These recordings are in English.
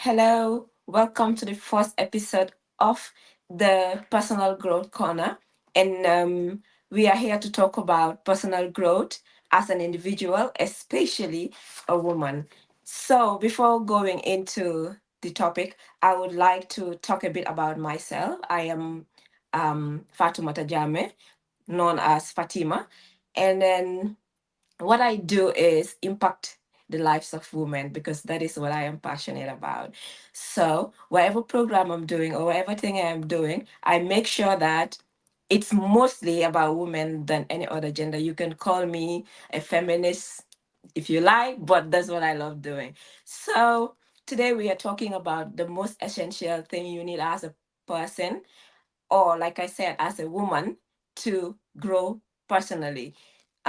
Hello, welcome to the first episode of the Personal Growth Corner. And we are here to talk about personal growth as an individual, especially a woman. So, before going into the topic, I would like to talk a bit about myself. I am Fatoumata Jammeh, known as Fatima. And then what I do is impact the lives of women because that is what I am passionate about. So, whatever program I'm doing or whatever thing I am doing, I make sure that it's mostly about women than any other gender. You can call me a feminist if you like, but that's what I love doing. So, today we are talking about the most essential thing you need as a person, or like I said, as a woman, to grow personally.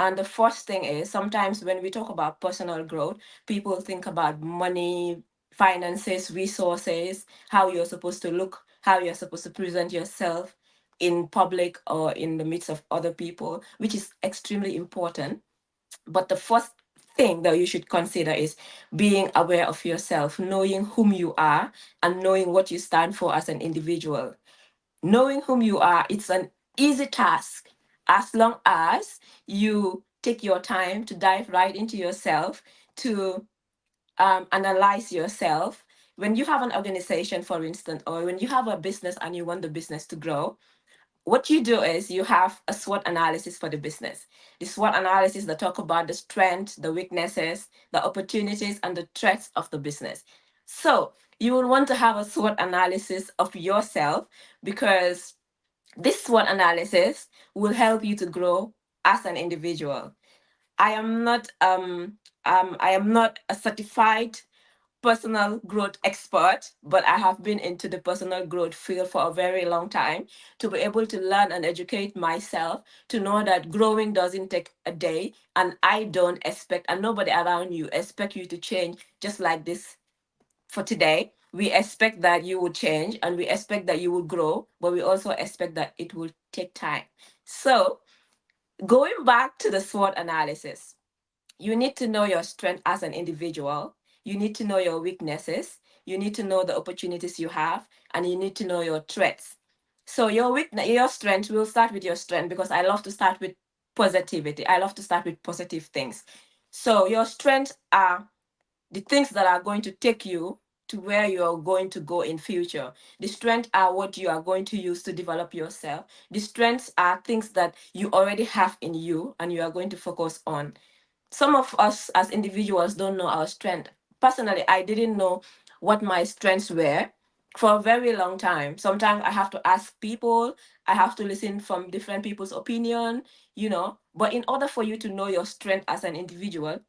And the first thing is sometimes when we talk about personal growth, people think about money, finances, resources, how you're supposed to look, how you're supposed to present yourself in public or in the midst of other people, which is extremely important. But the first thing that you should consider is being aware of yourself, knowing whom you are, and knowing what you stand for as an individual. Knowing whom you are, it's an easy task as long as you take your time to dive right into yourself, to analyze yourself. When you have an organization, for instance, or when you have a business and you want the business to grow, what you do is you have a SWOT analysis for the business. The SWOT analysis that talk about the strengths, the weaknesses, the opportunities, and the threats of the business. So you will want to have a SWOT analysis of yourself because this SWOT analysis will help you to grow as an individual. I am not I am not a certified personal growth expert, but I have been into the personal growth field for a very long time to be able to learn and educate myself to know that growing doesn't take a day, and I don't expect, and nobody around you expect you to change just like this for today. We expect that you will change and we expect that you will grow, but we also expect that it will take time. So, going back to the SWOT analysis, you need to know your strength as an individual. You need to know your weaknesses. You need to know the opportunities you have, and you need to know your threats. So your weakness, your strength. We'll start with your strength because I love to start with positivity. I love to start with positive things. So your strengths are the things that are going to take you to where you are going to go in future. The strengths are what you are going to use to develop yourself. The strengths are things that you already have in you and you are going to focus on. Some of us as individuals don't know our strength. Personally, I didn't know what my strengths were for a very long time. Sometimes I have to ask people, I have to listen from different people's opinion. But in order for you to know your strength as an individual,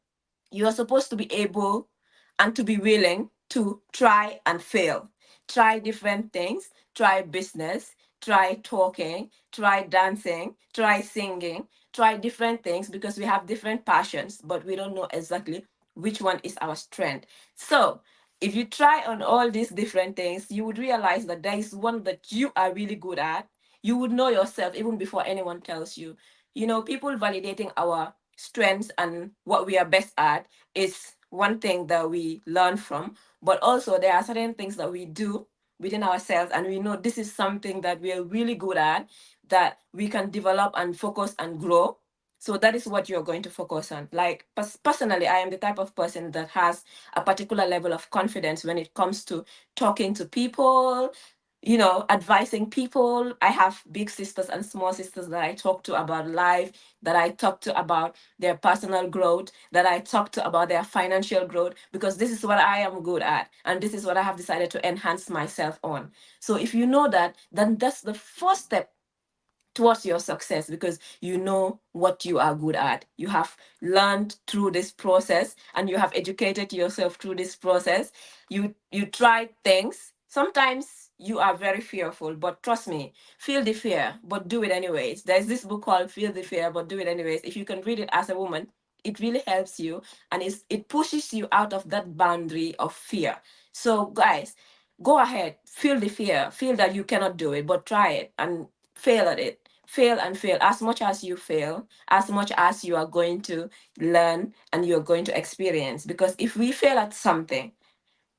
you are supposed to be able and to be willing to try and fail. Try different things, try business, try talking, try dancing, try singing, try different things because we have different passions, but we don't know exactly which one is our strength. So, if you try on all these different things, you would realize that there is one that you are really good at. You would know yourself even before anyone tells you. People validating our strengths and what we are best at is one thing that we learn from, but also there are certain things that we do within ourselves and we know this is something that we are really good at, that we can develop and focus and grow. So that is what you're going to focus on. Like personally, I am the type of person that has a particular level of confidence when it comes to talking to people, advising people. I have big sisters and small sisters that I talk to about life, that I talk to about their personal growth, that I talk to about their financial growth, because this is what I am good at. And this is what I have decided to enhance myself on. So if you know that, then that's the first step towards your success because you know what you are good at. You have learned through this process and you have educated yourself through this process. You try things. Sometimes you are very fearful, but trust me, feel the fear, but do it anyways. There's this book called Feel the Fear, but do it anyways. If you can read it as a woman, it really helps you and it pushes you out of that boundary of fear. So guys, go ahead, feel the fear, feel that you cannot do it, but try it and fail at it. Fail and fail. As much as you fail, as much as you are going to learn and you're going to experience. Because if we fail at something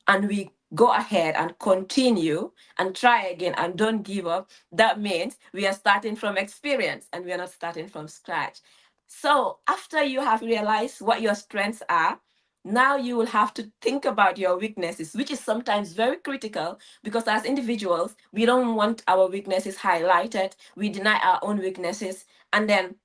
and we go ahead and continue and try again and don't give up, that means we are starting from experience and we are not starting from scratch. So after you have realized what your strengths are, now you will have to think about your weaknesses, which is sometimes very critical because as individuals, we don't want our weaknesses highlighted. We deny our own weaknesses, and then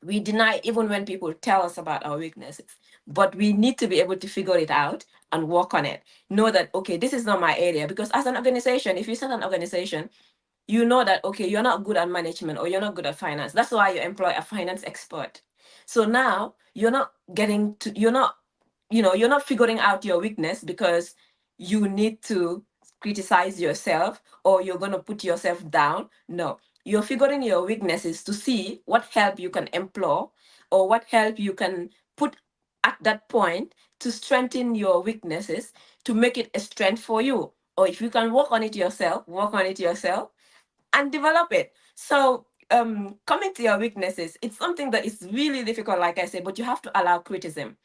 we deny even when people tell us about our weaknesses. But we need to be able to figure it out and work on it. Know that, okay, this is not my area. Because as an organization, if you start an organization, you know that, okay, you're not good at management or you're not good at finance. That's why you employ a finance expert. So now you're not figuring out your weakness because you need to criticize yourself or you're going to put yourself down. No, you're figuring your weaknesses to see what help you can employ or what help you can put at that point to strengthen your weaknesses to make it a strength for you. Or if you can work on it yourself, work on it yourself and develop it. So coming to your weaknesses, it's something that is really difficult, like I said, but you have to allow criticism.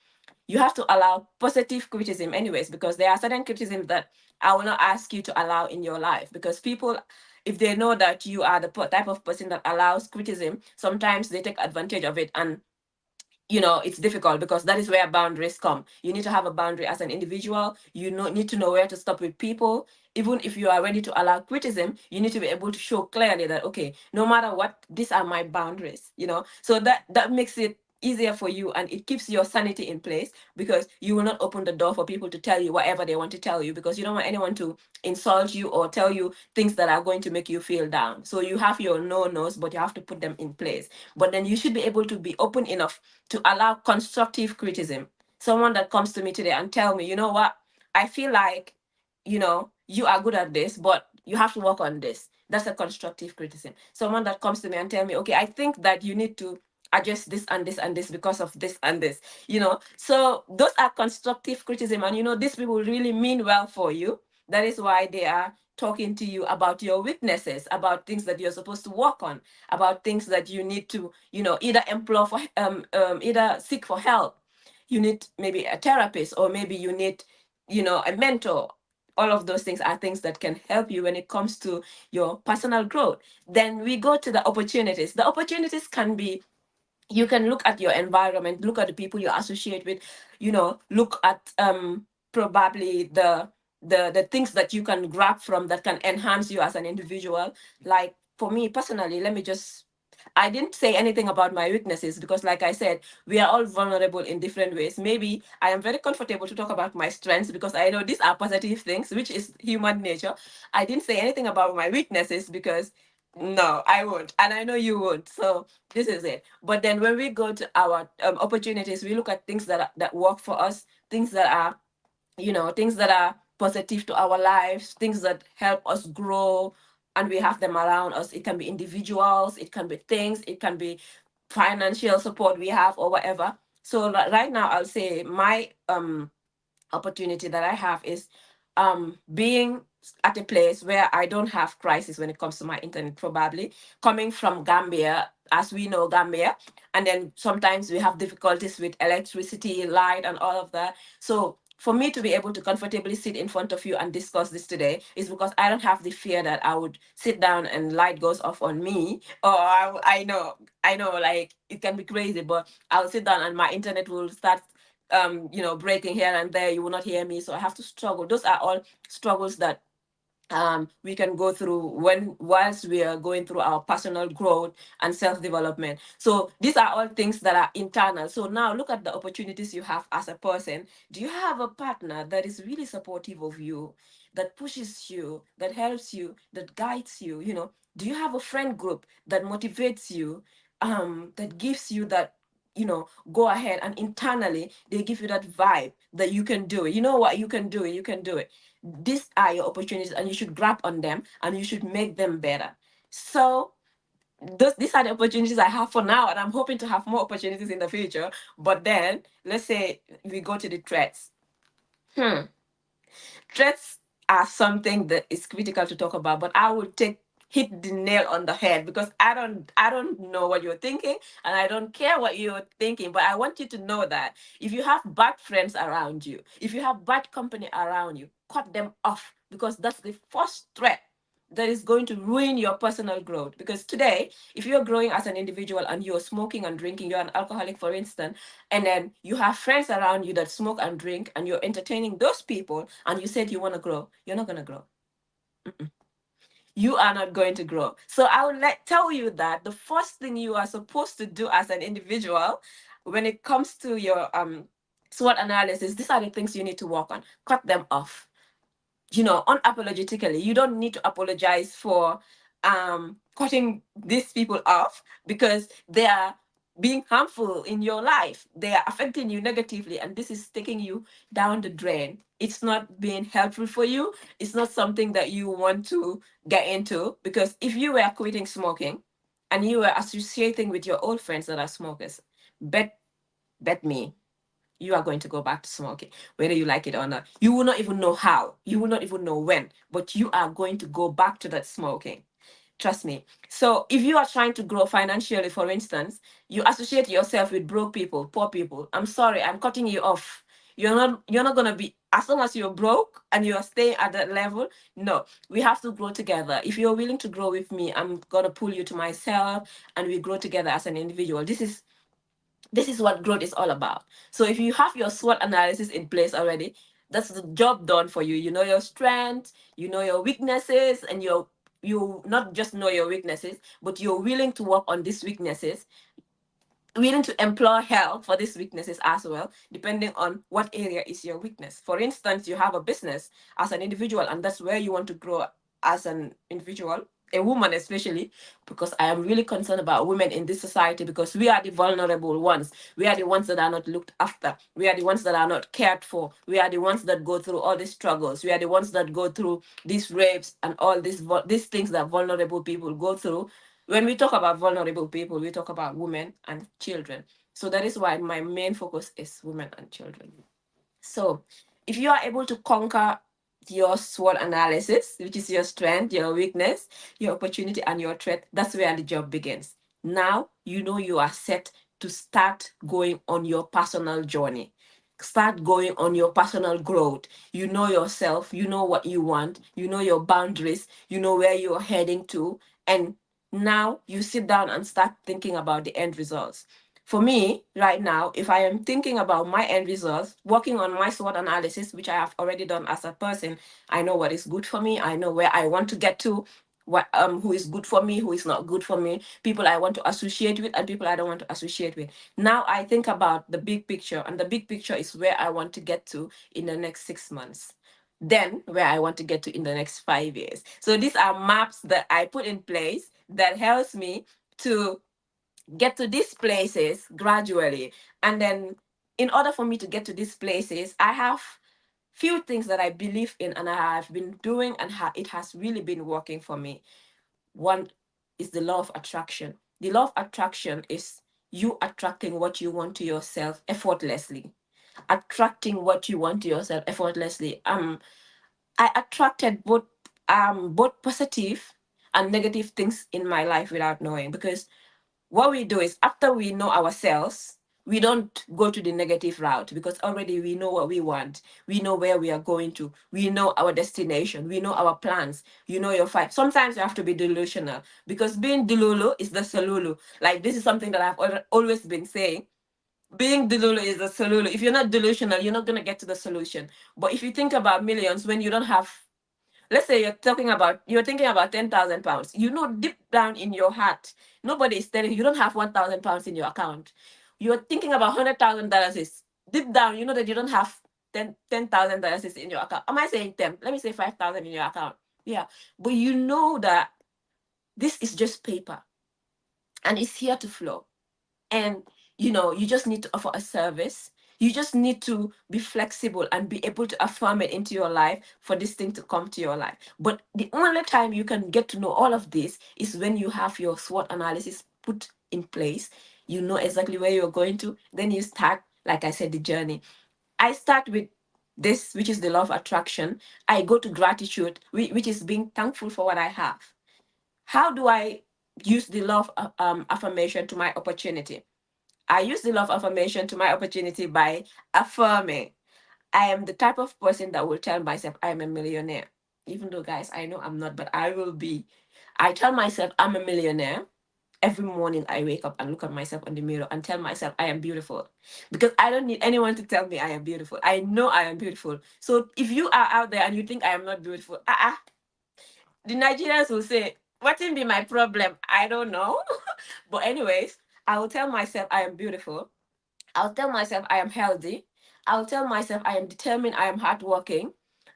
You have to allow positive criticism anyways, because there are certain criticisms that I will not ask you to allow in your life, because people, if they know that you are the type of person that allows criticism, sometimes they take advantage of it, and it's difficult because that is where boundaries come. You need to have a boundary as an individual. Need to know where to stop with people. Even if you are ready to allow criticism, you need to be able to show clearly that, okay, no matter what, these are my boundaries. So that makes it easier for you, and it keeps your sanity in place, because you will not open the door for people to tell you whatever they want to tell you, because you don't want anyone to insult you or tell you things that are going to make you feel down. So you have your no-nos, but you have to put them in place. But then you should be able to be open enough to allow constructive criticism. Someone that comes to me today and tell me, you know what, I feel like, you are good at this, but you have to work on this. That's a constructive criticism. Someone that comes to me and tell me, okay, I think that you need to adjust this and this and this because of this and this. So those are constructive criticism, and these people really mean well for you. That is why they are talking to you about your weaknesses, about things that you're supposed to work on, about things that you need to, either employ for either seek for help. You need maybe a therapist, or maybe you need, a mentor. All of those things are things that can help you when it comes to your personal growth. Then we go to the opportunities. The opportunities can be, you can look at your environment, look at the people you associate with, look at probably the things that you can grab from that can enhance you as an individual. Like for me personally, I didn't say anything about my weaknesses, because like I said, we are all vulnerable in different ways. Maybe I am very comfortable to talk about my strengths because I know these are positive things, which is human nature. I didn't say anything about my weaknesses because no, I won't, and I know you won't. So this is it. But then when we go to our opportunities, we look at things that work for us, things that are, things that are positive to our lives, things that help us grow, and we have them around us. It can be individuals, it can be things, it can be financial support we have or whatever. So right now, I'll say my opportunity that I have is being at a place where I don't have crisis when it comes to my internet, probably coming from Gambia, as we know Gambia, and then sometimes we have difficulties with electricity, light, and all of that. So for me to be able to comfortably sit in front of you and discuss this today is because I don't have the fear that I would sit down and light goes off on me, or I know, like it can be crazy, but I'll sit down and my internet will start breaking here and there. You will not hear me, so I have to struggle. Those are all struggles that we can go through whilst we are going through our personal growth and self-development. So these are all things that are internal. So now look at the opportunities you have as a person. Do you have a partner that is really supportive of you, that pushes you, that helps you, that guides you? Do you have a friend group that motivates you, that gives you that, go ahead, and internally they give you that vibe that you can do it. You know what, you can do it, you can do it. These are your opportunities, and you should grab on them and you should make them better. So these are the opportunities I have for now, and I'm hoping to have more opportunities in the future. But then let's say we go to the threats. Threats are something that is critical to talk about, but I would take hit the nail on the head, because I don't know what you're thinking, and I don't care what you're thinking, but I want you to know that if you have bad friends around you, if you have bad company around you, cut them off, because that's the first threat that is going to ruin your personal growth. Because today, if you're growing as an individual and you're smoking and drinking, you're an alcoholic, for instance, and then you have friends around you that smoke and drink, and you're entertaining those people, and you said you want to grow, you're not going to grow. You are not going to grow. So I would tell you that the first thing you are supposed to do as an individual, when it comes to your SWOT analysis, these are the things you need to work on. Cut them off, unapologetically. You don't need to apologize for cutting these people off, because they are being harmful in your life. They are affecting you negatively, and this is taking you down the drain. It's not being helpful for you. It's not something that you want to get into, because if you were quitting smoking and you were associating with your old friends that are smokers, bet bet me you are going to go back to smoking, whether you like it or not. You will not even know how, you will not even know when, but you are going to go back to that smoking. Trust me. So if you are trying to grow financially, for instance, you associate yourself with broke people, poor people. I'm sorry, I'm cutting you off. You're not gonna be, as long as you're broke and you're staying at that level. No, we have to grow together. If you're willing to grow with me, I'm gonna pull you to myself, and we grow together as an individual. This is what growth is all about. So if you have your SWOT analysis in place already, that's the job done for you. You know your strengths, you know your weaknesses, and you not just know your weaknesses, but you're willing to work on these weaknesses, willing to employ help for these weaknesses as well, depending on what area is your weakness. For instance, you have a business as an individual, and that's where you want to grow as an individual, a woman especially, because I am really concerned about women in this society, because we are the vulnerable ones. We are the ones that are not looked after. We are the ones that are not cared for. We are the ones that go through all these struggles. We are the ones that go through these rapes and all these things that vulnerable people go through. When we talk about vulnerable people, we talk about women and children. So that is why my main focus is women and children. So if you are able to conquer your SWOT analysis, which is your strength, your weakness, your opportunity, and your threat, that's where the job begins. Now you know you are set to start going on your personal journey. Start going on your personal growth. You know yourself, you know what you want, you know your boundaries, you know where you're heading to. And now you sit down and start thinking about the end results. For me, right now, if I am thinking about my end results, working on my SWOT analysis, which I have already done as a person, I know what is good for me. I know where I want to get to, what who is good for me, who is not good for me, people I want to associate with, and people I don't want to associate with. Now I think about the big picture, and the big picture is where I want to get to in the next 6 months. Then where I want to get to in the next 5 years. So these are maps that I put in place that helps me to get to these places gradually. And then in order for me to get to these places, I have few things that I believe in and I have been doing, and it has really been working for me. One is the law of attraction. The law of attraction is you attracting what you want to yourself effortlessly. Attracting what you want to yourself effortlessly. I attracted both positive and negative things in my life without knowing, because what we do is, after we know ourselves, we don't go to the negative route, because already we know what we want. We know where we are going to. We know our destination. We know our plans. You know your fight. Sometimes you have to be delusional, because being delulu is the salulu. Like, this is something that I've always been saying. Being delulu is the salulu. If you're not delusional, you're not going to get to the solution. But if you think about millions, when you don't have, let's say you're thinking about 10,000 pounds, you know, deep down in your heart, nobody is telling you, you don't have 1,000 pounds in your account. You're thinking about $100,000, is deep down, you know that you don't have $10,000 in your account. Am I saying 10? Let me say 5,000 in your account. Yeah. But you know that this is just paper, and it's here to flow. And you just need to offer a service. You just need to be flexible and be able to affirm it into your life for this thing to come to your life. But the only time you can get to know all of this is when you have your SWOT analysis put in place. You know exactly where you're going to. Then you start, like I said, the journey. I start with this, which is the law of attraction. I go to gratitude, which is being thankful for what I have. How do I use the law of affirmation to my opportunity? I use the law of affirmation to my opportunity by affirming. I am the type of person that will tell myself I am a millionaire. Even though, guys, I know I'm not, but I will be. I tell myself I'm a millionaire. Every morning I wake up and look at myself in the mirror and tell myself I am beautiful. Because I don't need anyone to tell me I am beautiful. I know I am beautiful. So if you are out there and you think I am not beautiful, the Nigerians will say, what will be my problem? I don't know. But anyways, I will tell myself I am beautiful. I'll tell myself I am healthy. I'll tell myself I am determined, I am hardworking.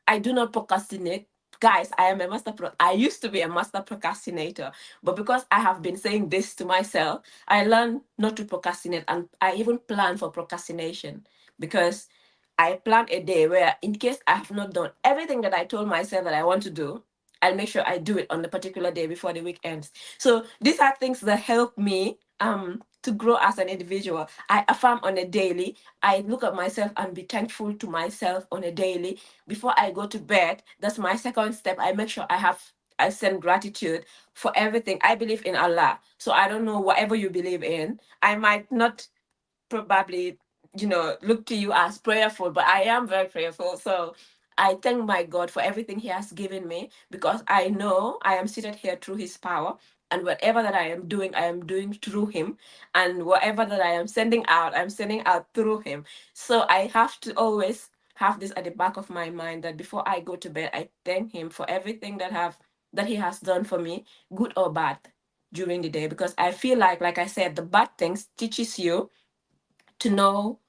I do not procrastinate. Guys, I am a I used to be a master procrastinator, but because I have been saying this to myself, I learned not to procrastinate, and I even plan for procrastination because I plan a day where, in case I have not done everything that I told myself that I want to do, I'll make sure I do it on the particular day before the week ends. So these are things that help me to grow as an individual. I affirm on a daily. I look at myself and be thankful to myself on a daily. Before I go to bed, that's my second step. I make sure I send gratitude for everything. I believe in Allah. So I don't know whatever you believe in. I might not probably, look to you as prayerful, but I am very prayerful. So I thank my God for everything He has given me, because I know I am seated here through His power. And whatever that I am doing through Him. And whatever that I am sending out, I'm sending out through Him. So I have to always have this at the back of my mind, that before I go to bed, I thank Him for everything that He has done for me, good or bad, during the day. Because I feel like I said, the bad things teaches you to know,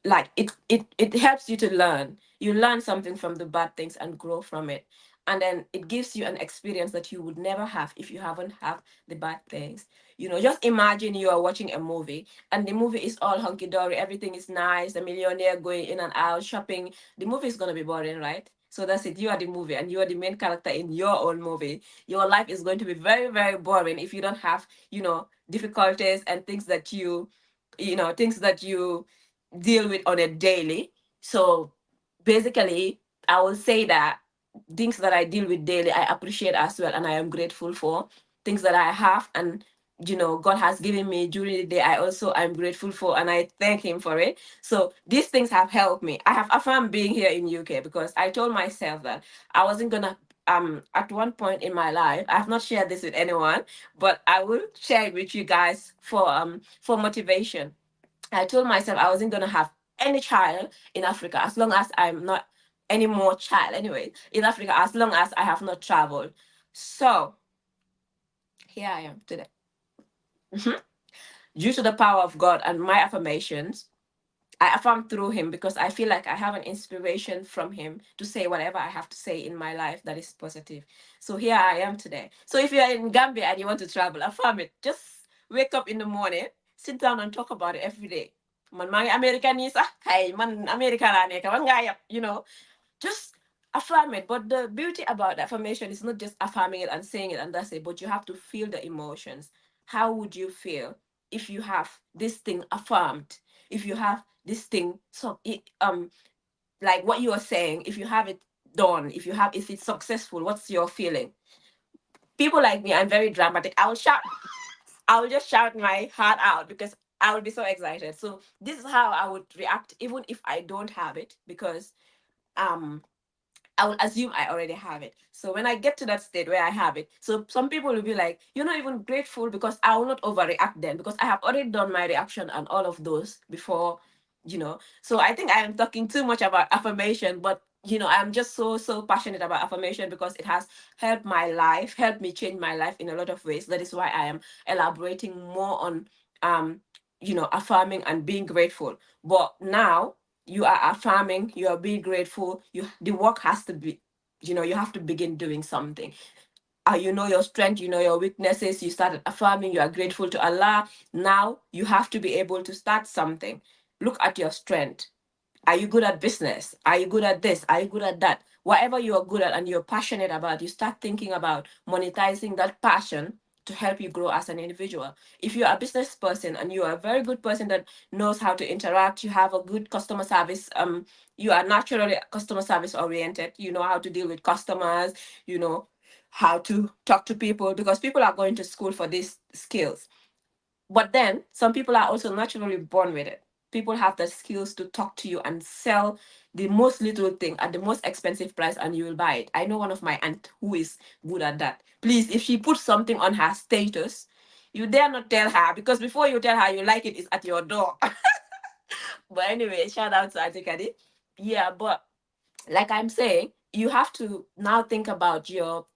like it helps you to learn. You learn something from the bad things and grow from it, and then it gives you an experience that you would never have if you haven't have the bad things. Just imagine you are watching a movie, and the movie is all hunky-dory, everything is nice, the millionaire going in and out shopping. The movie is going to be boring, right? So that's it. You are the movie and you are the main character in your own movie. Your life is going to be very, very boring if you don't have, difficulties and things that you deal with on a daily. So basically, I will say that things that I deal with daily, I appreciate as well, and I am grateful for things that I have, and God has given me during the day. I'm grateful for, and I thank Him for it. So these things have helped me. I have affirmed being here in UK because I told myself that I wasn't gonna. At one point in my life, I have not shared this with anyone, but I will share it with you guys for motivation. I told myself I wasn't gonna have any child in Africa as long as I'm not any more child anyway in Africa, as long as I have not traveled. So here I am today. Mhm. Due to the power of God and my affirmations, I affirm through Him, because I feel like I have an inspiration from Him to say whatever I have to say in my life that is positive. So here I am today. So if you're in Gambia and you want to travel, affirm it. Just wake up in the morning, sit down and talk about it every day. Man, my American is, hey, man, America, just affirm it. But the beauty about affirmation is not just affirming it and saying it and that's it, but you have to feel the emotions. How would you feel if you have this thing affirmed? If you have this thing, like what you are saying, if you have it done, if it's successful, what's your feeling? People like me, I'm very dramatic. I will just shout my heart out because I will be so excited. So this is how I would react even if I don't have it, because um I will assume I already have it. So when I get to that state where I have it, so some people will be like, "You're not even grateful," because I will not overreact then, because I have already done my reaction and all of those before. So I think I am talking too much about affirmation, but I'm just so passionate about affirmation because it has helped me change my life in a lot of ways. That is why I am elaborating more on affirming and being grateful. But now you are affirming, you are being grateful, the work has to be, you have to begin doing something. You know your strength, you know your weaknesses, you started affirming, you are grateful to Allah. Now you have to be able to start something. Look at your strength. Are you good at business? Are you good at this? Are you good at that? Whatever you are good at and you're passionate about, you start thinking about monetizing that passion to help you grow as an individual. If you're a business person and you are a very good person that knows how to interact, you have a good customer service, you are naturally customer service oriented, you know how to deal with customers, you know how to talk to people, because people are going to school for these skills. But then some people are also naturally born with it. people have the skills to talk to you and sell the most little thing at the most expensive price, and you will buy it. I know one of my aunt who is good at that. Please, if she puts something on her status, you dare not tell her, because before you tell her you like it, it's at your door. But anyway, shout out to Auntie Kadi. Yeah, but like I'm saying, you have to now think about your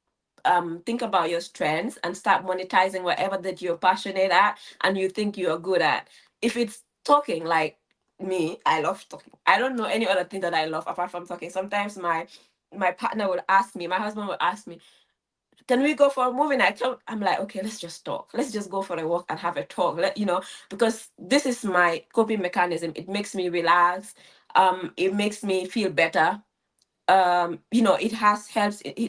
strengths and start monetizing whatever that you're passionate at and you think you're good at. If it's talking, like me, I love talking. I don't know any other thing that I love apart from talking. Sometimes my partner will ask me, my husband will ask me, can we go for a movie night? I'm like, okay, let's just talk. Let's just go for a walk and have a talk. Because this is my coping mechanism. It makes me relax. It makes me feel better. It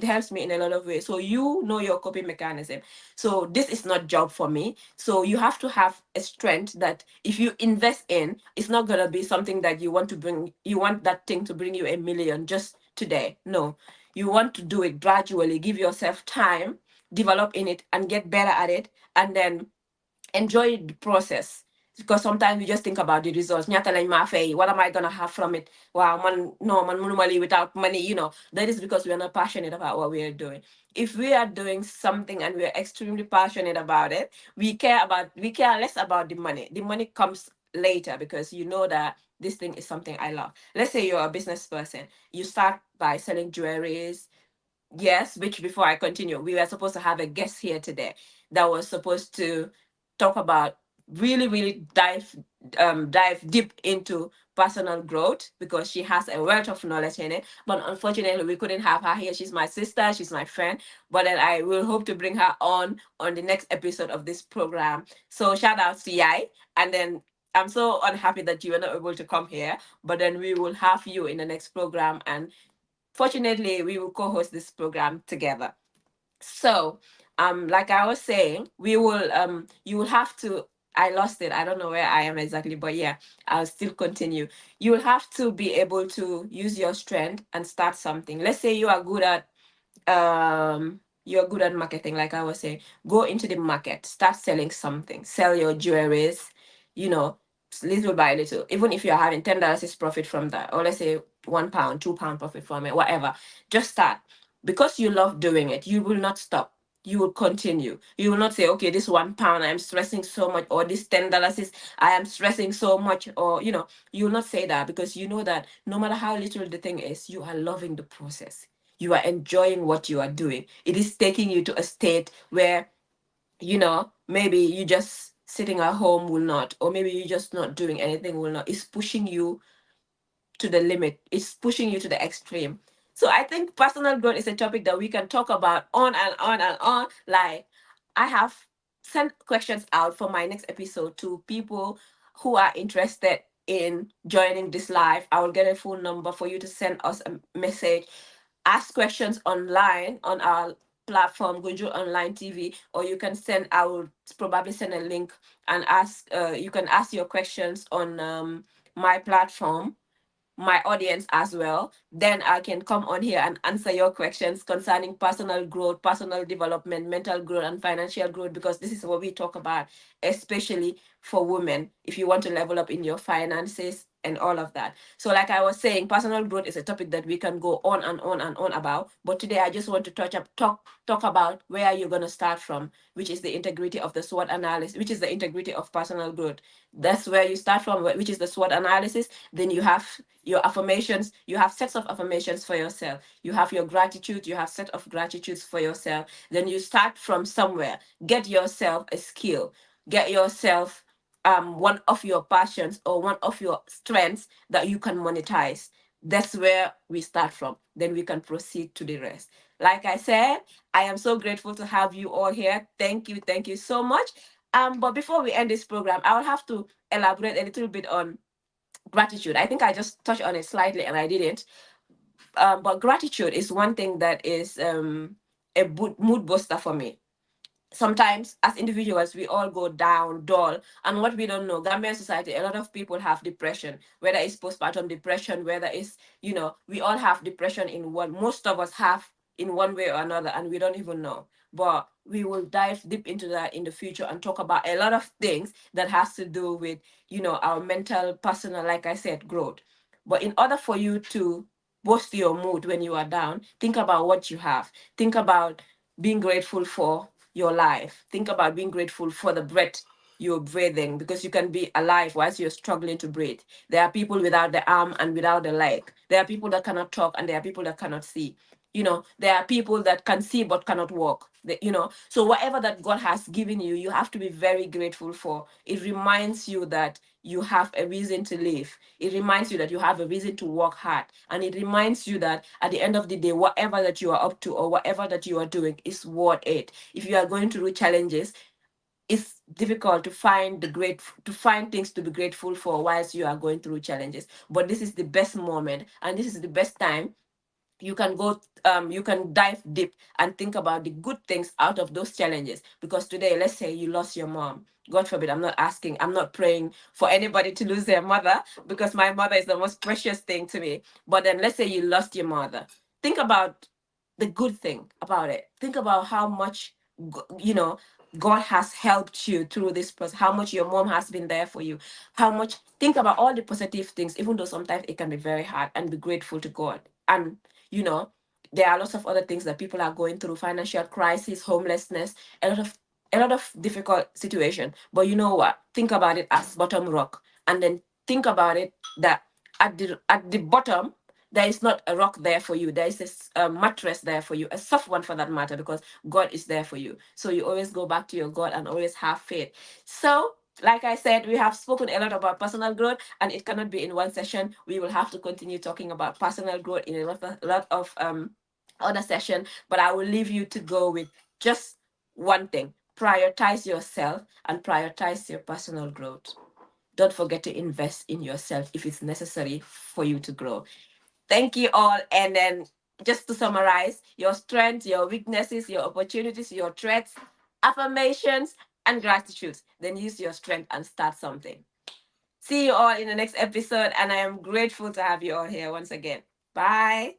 helps me in a lot of ways. So you know your coping mechanism. So this is not job for me. So you have to have a strength that if you invest in, it's not gonna be something that you want that thing to bring you a million just today. No, you want to do it gradually, give yourself time, develop in it and get better at it, and then enjoy the process, because sometimes we just think about the results. Ñaata lañ ma fay? What am I gonna have from it? Wow, man, no, man, mënuma lii without money. That is because we are not passionate about what we are doing. If we are doing something and we are extremely passionate about it, we care less about the money. The money comes later, because you know that this thing is something I love. Let's say you're a business person. You start by selling jewelries. Yes, which before I continue, we were supposed to have a guest here today that was supposed to talk about really dive deep into personal growth, because she has a wealth of knowledge in it. But unfortunately, we couldn't have her here. She's my sister, she's my friend. But then I will hope to bring her on the next episode of this program. So shout out to Yai. And then I'm so unhappy that you were not able to come here. But then we will have you in the next program, and fortunately, we will co-host this program together. So, like I was saying, you will have to. I lost it. I don't know where I am exactly, but yeah, I'll still continue. You will have to be able to use your strength and start something. Let's say you're good at marketing, like I was saying. Go into the market, start selling something, sell your jewelries, you know little by little. Even if you're having $10 is profit from that, or let's say £1, £2 profit from it, whatever, just start. Because you love doing it, you will not stop. You will continue. You will not say, okay, this £1 I am stressing so much, or this $10 is I am stressing so much, or you will not say that, because you know that no matter how little the thing is, you are loving the process. You are enjoying what you are doing. It is taking you to a state where, maybe you just sitting at home will not, or maybe you just not doing anything will not. It's pushing you to the limit. It's pushing you to the extreme. So I think personal growth is a topic that we can talk about on and on and on. Like, I have sent questions out for my next episode to people who are interested in joining this live. I will get a phone number for you to send us a message, ask questions online on our platform Gunju Online TV, or you can send, I will probably send a link and ask, you can ask your questions on my platform, my audience as well. Then I can come on here and answer your questions concerning personal growth, personal development, mental growth, and financial growth, because this is what we talk about, especially for women, if you want to level up in your finances and all of that. So, like I was saying, personal growth is a topic that we can go on and on and on about. But today I just want to talk about where you're gonna start from, which is the integrity of the SWOT analysis, which is the integrity of personal growth. That's where you start from, which is the SWOT analysis. Then you have your affirmations. You have sets of affirmations for yourself. You have your gratitude. You have set of gratitudes for yourself. Then you start from somewhere. Get yourself a skill. Get yourself one of your passions or one of your strengths that you can monetize. That's where we start from. Then we can proceed to the rest. Like I said, I am so grateful to have you all here. Thank you so much. But before we end this program, I will have to elaborate a little bit on gratitude. I think I just touched on it slightly and I didn't. But gratitude is one thing that is a mood booster for me. Sometimes as individuals we all go down dull, and what we don't know, Gambian society, a lot of people have depression, whether it's postpartum depression, whether it's we all have depression in one. Most of us have in one way or another, and we don't even know. But we will dive deep into that in the future and talk about a lot of things that has to do with, our mental, personal, like I said, growth. But in order for you to boost your mood when you are down, think about what you have. Think about being grateful for your life. Think about being grateful for the breath you're breathing, because you can be alive whilst you're struggling to breathe. There are people without the arm and without the leg. There are people that cannot talk, and there are people that cannot see. There are people that can see but cannot walk. So whatever that God has given you, you have to be very grateful for. It reminds you that you have a reason to live. It reminds you that you have a reason to work hard. And it reminds you that at the end of the day, whatever that you are up to or whatever that you are doing is worth it. If you are going through challenges, it's difficult to find things to be grateful for whilst you are going through challenges. But this is the best moment, and this is the best time you can dive deep and think about the good things out of those challenges. Because today, let's say you lost your mom. God forbid, I'm not praying for anybody to lose their mother, because my mother is the most precious thing to me. But then let's say you lost your mother. Think about the good thing about it. Think about how much God has helped you through this process, how much your mom has been there for you, how much. Think about all the positive things, even though sometimes it can be very hard, and be grateful to God. And you know there are lots of other things that people are going through: financial crisis, homelessness, a lot of difficult situation. But you know what? Think about it as bottom rock, and then think about it that at the bottom there is not a rock there for you. There is a mattress there for you, a soft one for that matter, because God is there for you. So you always go back to your God and always have faith. So, like I said, we have spoken a lot about personal growth, and it cannot be in one session. We will have to continue talking about personal growth in a lot of other session. But I will leave you to go with just one thing: prioritize yourself and prioritize your personal growth. Don't forget to invest in yourself if it's necessary for you to grow. Thank you all. And then, just to summarize: your strengths, your weaknesses, your opportunities, your threats, affirmations, and gratitude. Then use your strength and start something. See you all in the next episode. And I am grateful to have you all here once again. Bye.